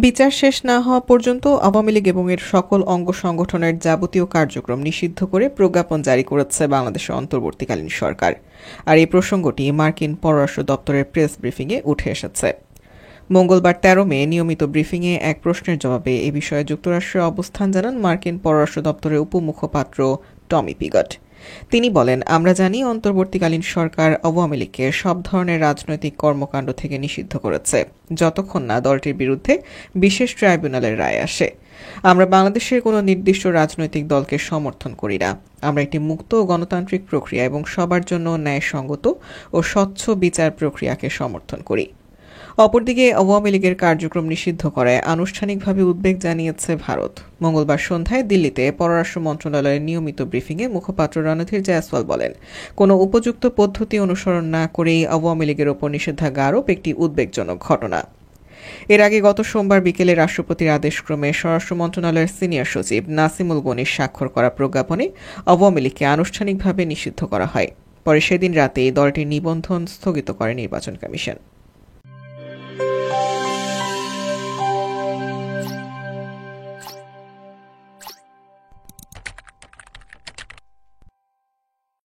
বিচার শেষ না হওয়া পর্যন্ত আওয়ামী লীগ এবং এর সকল অঙ্গ সংগঠনের যাবতীয় কার্যক্রম নিষিদ্ধ করে প্রজ্ঞাপন জারি করেছে বাংলাদেশের অন্তর্বর্তীকালীন সরকার। আর এই প্রসঙ্গটি মার্কিন পররাষ্ট্র দপ্তরের প্রেস ব্রিফিংয়ে উঠে এসেছে। মঙ্গলবার ১৩ মে নিয়মিত ব্রিফিংয়ে এক প্রশ্নের জবাবে এ বিষয়ে যুক্তরাষ্ট্রের অবস্থান জানান মার্কিন পররাষ্ট্র দপ্তরের উপমুখপাত্র টমি পিগট। তিনি বলেন, আমরা জানি অন্তর্বর্তীকালীন সরকার আওয়ামী লীগকে সব ধরনের রাজনৈতিক কর্মকাণ্ড থেকে নিষিদ্ধ করেছে, যতক্ষণ না দলটির বিরুদ্ধে বিশেষ ট্রাইব্যুনালের রায় আসে। আমরা বাংলাদেশের কোনো নির্দিষ্ট রাজনৈতিক দলকে সমর্থন করি না। আমরা একটি মুক্ত ও গণতান্ত্রিক প্রক্রিয়া এবং সবার জন্য ন্যায়সঙ্গত ও স্বচ্ছ বিচার প্রক্রিয়াকে সমর্থন করি। অপরদিকে আওয়ামী লীগের কার্যক্রম নিষিদ্ধ করায় আনুষ্ঠানিকভাবে উদ্বেগ জানিয়েছে ভারত। মঙ্গলবার সন্ধ্যায় দিল্লিতে পররাষ্ট্র মন্ত্রণালয়ের নিয়মিত ব্রিফিংয়ে মুখপাত্র রণধীর জয়সওয়াল বলেন, কোনো উপযুক্ত পদ্ধতি অনুসরণ না করেই আওয়ামী লীগের ওপর নিষেধাজ্ঞা আরোপ একটি উদ্বেগজনক ঘটনা। এর আগে গত সোমবার বিকেলে রাষ্ট্রপতির আদেশক্রমে স্বরাষ্ট্র মন্ত্রণালয়ের সিনিয়র সচিব নাসিমুল গনির স্বাক্ষর করা প্রজ্ঞাপনে আওয়ামী লীগকে আনুষ্ঠানিকভাবে নিষিদ্ধ করা হয়। পরে সেদিন রাতেই দলটির নিবন্ধন স্থগিত করে নির্বাচন কমিশন।